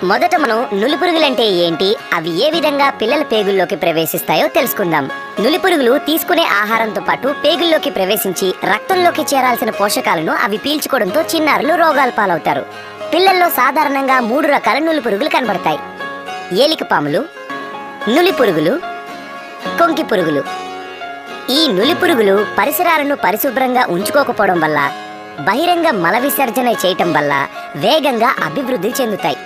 మొదట మనం నులిపురుగులంటే ఏంటి, అవి ఏ విధంగా పిల్లల పేగుల్లోకి ప్రవేశిస్తాయో తెలుసుకుందాం. నులిపురుగులు తీసుకునే ఆహారంతో పాటు పేగుల్లోకి ప్రవేశించి రక్తంలోకి చేరాల్సిన పోషకాలను అవి పీల్చుకోవడంతో చిన్నారులు రోగాల పాలవుతారు. పిల్లల్లో సాధారణంగా 3 రకాల నులిపురుగులు కనబడతాయి: ఏలికపాములు, నులిపురుగులు, కొంకి పురుగులు. ఈ నులిపురుగులు పరిసరాలను పరిశుభ్రంగా ఉంచుకోకపోవడం వల్ల, బహిరంగ మల విసర్జన చేయటం వల్ల వేగంగా అభివృద్ధి చెందుతాయి.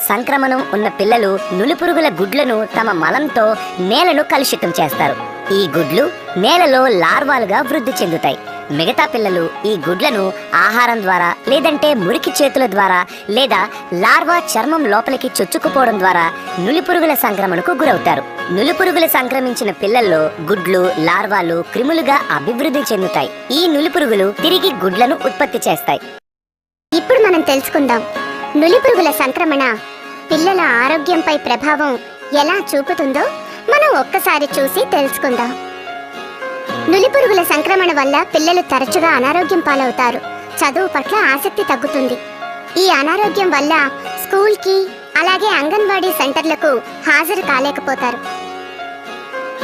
సంక్రమణం ఉన్న పిల్లలు నులిపురుగుల గుడ్లను తమ మలంతో నేలను కలుషితం చేస్తారు. ఈ గుడ్లు నేలలో లార్వాలుగా వృద్ధి చెందుతాయి. మిగతా పిల్లలు ఈ గుడ్లను ఆహారం ద్వారా, లేదంటే మురికి చేతుల ద్వారా, లేదా లార్వా చర్మం లోపలికి చొచ్చుకుపోవడం ద్వారా నులిపురుగుల సంక్రమణకు గురవుతారు. నులిపురుగులు సంక్రమించిన పిల్లల్లో గుడ్లు, లార్వాలు క్రిములుగా అభివృద్ధి చెందుతాయి. ఈ నులిపురుగులు తిరిగి గుడ్లను ఉత్పత్తి చేస్తాయి. ఇప్పుడు మనం తెలుసుకుందాం, నులిపురుగుల సంక్రమణ పిల్లల ఆరోగ్యంపై ప్రభావం ఎలా చూపుతుందో మనం ఒక్కసారి చూసి తెలుసుకుందాం. నులిపురుగుల సంక్రమణ వల్ల పిల్లలు తరచుగా అనారోగ్యం పాలవుతారు. చదువు పట్ల ఆసక్తి తగ్గుతుంది. ఈ అనారోగ్యం వల్ల స్కూల్కి, అలాగే అంగన్వాడీ సెంటర్లకు హాజరు కాలేకపోతారు.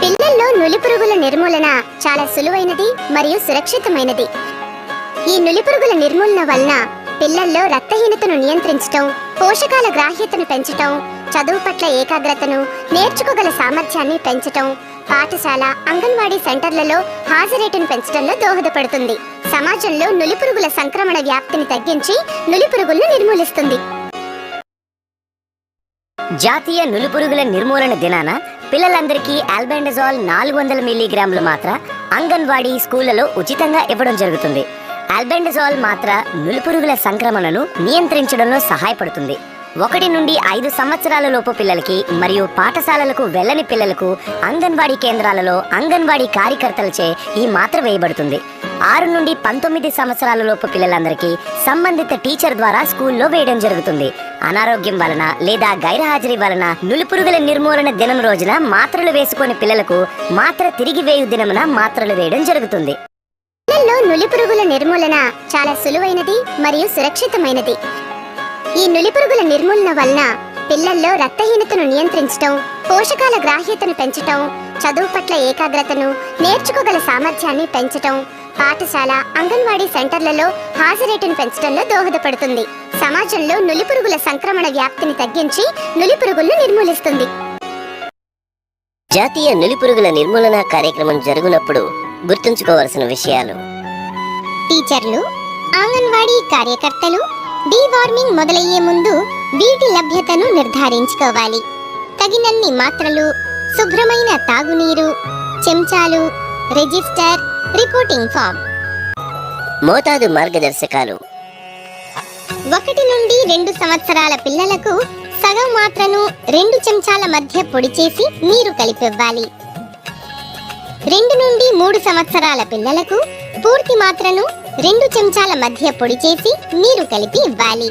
పిల్లల్లో నులిపురుగుల నిర్మూలన చాలా సులువైనది మరియు సురక్షితమైనది. ఈ నులిపురుగుల నిర్మూలన వలన పిల్లల్లో రక్తహీనతను నియంత్రించటం, పోషకాల గ్రాహ్యతను పెంచటం, చదువు పట్ల ఏకాగ్రతను, నేర్చుకోగల సామర్థ్యాన్ని పెంచటం, పాఠశాల, అంగన్వాడీ సెంటర్లలో హాజరేటును పెంచడంలో దోహదపడుతుంది. సమాజంలో నులిపురుగుల సంక్రమణ వ్యాప్తిని తగ్గించి నులిపురుగులను నిర్మూలిస్తుంది. జాతీయ నులిపురుగుల నిర్మూలన దినాన పిల్లలందరికీ ఆల్బెండజోల్ 400 మిల్లీగ్రాములు మాత్ర అంగన్వాడీ స్కూళ్లలో ఉచితంగా ఇవ్వడం జరుగుతుంది. ఆల్బెండజోల్ మాత్ర నులిపురుగుల సంక్రమణను నియంత్రించడంలో సహాయపడుతుంది. 1 నుండి 5 సంవత్సరాల లోపు పిల్లలకి మరియు పాఠశాలలకు వెళ్ళని పిల్లలకు అంగన్వాడీ కేంద్రాలలో అంగన్వాడీ కార్యకర్తలచే ఈ మాత్ర వేయబడుతుంది. 6 నుండి 19 సంవత్సరాల లోపు పిల్లలందరికీ సంబంధిత టీచర్ ద్వారా స్కూల్లో వేయడం జరుగుతుంది. అనారోగ్యం వలన లేదా గైర్హాజరీ వలన నులిపురుగుల నిర్మూలన దినం రోజున మాత్రలు వేసుకునే పిల్లలకు మాత్ర తిరిగి వేయు దినమున మాత్రలు వేయడం జరుగుతుంది. పిల్లల్లో నులిపురుగుల నిర్మూలన చాలా సులువైనది మరియు సురక్షితమైనది. ఈ నులిపురుగుల నిర్మూలన వలన పిల్లల్లో రక్తహీనతను నియంత్రించటం, పోషకాల గ్రాహ్యతను పెంచటం, చదువు పట్ల ఏకాగ్రతను, నేర్చుకోగల సామర్థ్యాన్ని పెంచటం, పాఠశాల, అంగన్వాడీ సెంటర్లలో హాజరేటును పెంచడంలో దోహదపడుతుంది. సమాజంలో నులిపురుగుల సంక్రమణ వ్యాప్తిని తగ్గించి నులిపురుగులను నిర్మూలిస్తుంది. జాతీయ నులిపురుగుల నిర్మూలన కార్యక్రమం జరుగునప్పుడు గుర్తుంచుకోవాల్సిన విషయాలు: టీచర్లు, అంగన్వాడీ కార్యకర్తలు డీవార్మింగ్ మొదలయ్యే ముందు వీటి లభ్యతను నిర్ధారించుకోవాలి. తగినన్ని మాత్రలు, శుభ్రమైన తాగునీరు, చెంచాలు, రిజిస్టర్, రిపోర్టింగ్ ఫామ్. మోతాదు మార్గదర్శకాలు: 1 నుండి 2 సంవత్సరాల పిల్లలకు సగం మాత్రను 2 చెంచాల మధ్య పొడి చేసి నీరు కలిపివ్వాలి. 2 నుండి 3 సంవత్సరాల పిల్లలకు పూర్తి మాత్రను 2 చెంచాల మధ్య పొడి చేసి నీరు కలిపి ఇవ్వాలి.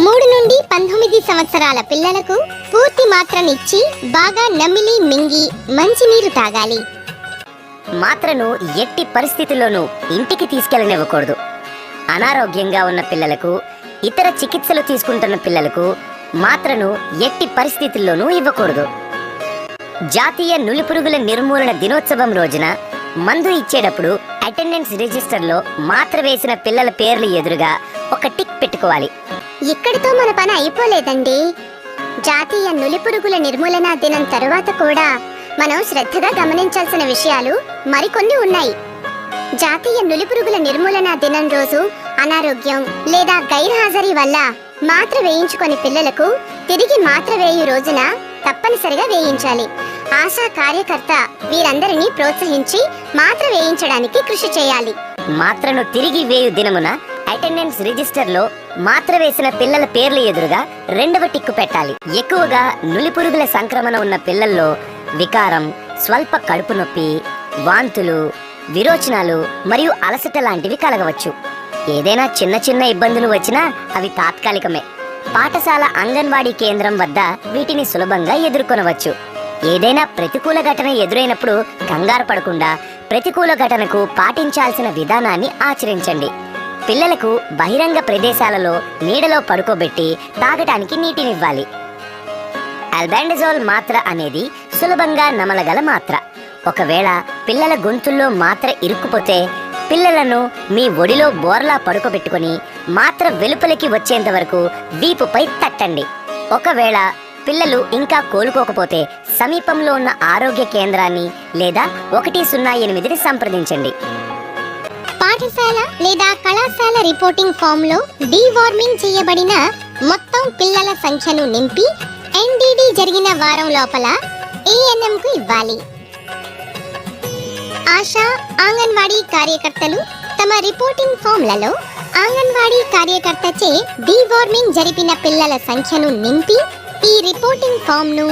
3 నుండి 19 సంవత్సరాల పిల్లలకు పూర్తి మాత్రనిచ్చి బాగా నమిలి మింగి మంచినీరు తాగాలి. మాత్రను ఎట్టి పరిస్థితుల్లోనూ ఇంటికి తీసుకెళ్లనివ్వకూడదు. అనారోగ్యంగా ఉన్న పిల్లలకు, ఇతర చికిత్సలు తీసుకుంటున్న పిల్లలకు మాత్రను ఎట్టి పరిస్థితుల్లోనూ ఇవ్వకూడదు. జాతీయ నులిపురుగుల నిర్మూలన దినోత్సవం రోజున మందు ఇచ్చేటప్పుడు అటెండెన్స్ రిజిస్టర్లో మాత్ర వేసిన పిల్లల పేర్లు ఎదురుగా ఒక టిక్ పెట్టుకోవాలి. ఇక్కడితో మన పని అయిపోలేదండి. జాతీయ నులిపురుగుల నిర్మూలన దినం తరువాత కూడా మనం శ్రద్ధగా గమనించాల్సిన విషయాలు మరికొన్ని ఉన్నాయి. జాతీయ నులిపురుగుల నిర్మూలన దినం రోజు అనారోగ్యం లేదా గైర్హాజరీ వల్ల మాత్ర వేయించుకొని పిల్లలకు తిరిగి మాత్ర వేయు రోజున తప్పనిసరిగా వేయించాలి. ఆశా కార్యకర్త వీరందరినీ ప్రోత్సహించి మాత్ర వేయించడానికి కృషి చేయాలి. మాత్రను తిరిగి వేయు దినమున అటెండెన్స్ రిజిస్టర్లో మాత్ర వేసిన పిల్లల పేర్లు ఎదురుగా 2వ టిక్కు పెట్టాలి. ఎక్కువగా నులిపురుగుల సంక్రమణ ఉన్న పిల్లల్లో వికారం, స్వల్ప కడుపు నొప్పి, వాంతులు, విరోచనాలు మరియు అలసట లాంటివి కలగవచ్చు. ఏదైనా చిన్న చిన్న ఇబ్బందులు వచ్చినా అవి తాత్కాలికమే. పాఠశాల, అంగన్వాడీ కేంద్రం వద్ద వీటిని సులభంగా ఎదుర్కొనవచ్చు. ఏదైనా ప్రతికూల ఘటన ఎదురైనప్పుడు కంగారు పడకుండా ప్రతికూల ఘటనకు పాటించాల్సిన విధానాన్ని ఆచరించండి. పిల్లలకు బహిరంగ ప్రదేశాలలో నీడలో పడుకోబెట్టి తాగటానికి నీటినివ్వాలి. ఆల్బెండజోల్ మాత్ర అనేది సులభంగా నమలగల మాత్ర. ఒకవేళ పిల్లల గొంతుల్లో మాత్ర ఇరుక్కుపోతే పిల్లలను మీ ఒడిలో బోర్లా పడుకోబెట్టుకొని మాత్ర వెలుపలికి వచ్చేంత వరకు వీపుపై తట్టండి. ఒకవేళ పిల్లలు ఇంకా కోలుకోకపోతే సమీపంలో ఉన్న ఆరోగ్య కేంద్రాన్ని లేదా 108ని సంప్రదించండి. పాఠశాల లేదా కళాశాల రిపోర్టింగ్ ఫామ్ లో డీవార్మింగ్ చేయబడిన మొత్తం పిల్లల సంఖ్యను నింపి ఎన్డీడీ జరిగిన వారం లోపల ఏఎన్ఎం కు ఇవ్వాలి. ఆశా, అంగన్వాడీ కార్యకర్తలు తమ రిపోర్టింగ్ ఫామ్లలో అంగన్వాడీ కార్యకర్తచే డీవార్మింగ్ జరిపిన పిల్లల సంఖ్యను నింపి ఈ రిపోర్టింగ్ ఫామ్ ను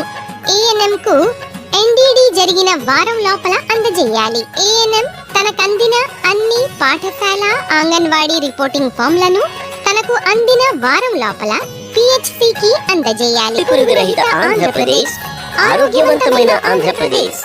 ఏఎన్ఎం కు ఎన్డీడీ జరిగిన వారం లోపల అందజేయాలి. ఏఎన్ఎం తనకందిన అన్ని పాఠశాల, అంగన్వాడీ రిపోర్టింగ్ ఫామ్లను తనకు అందిన వారం లోపల పిహెచ్సికి అందజేయాలి. పురుగు రహిత ఆంధ్రప్రదేశ్, ఆరోగ్యవంతమైన ఆంధ్రప్రదేశ్.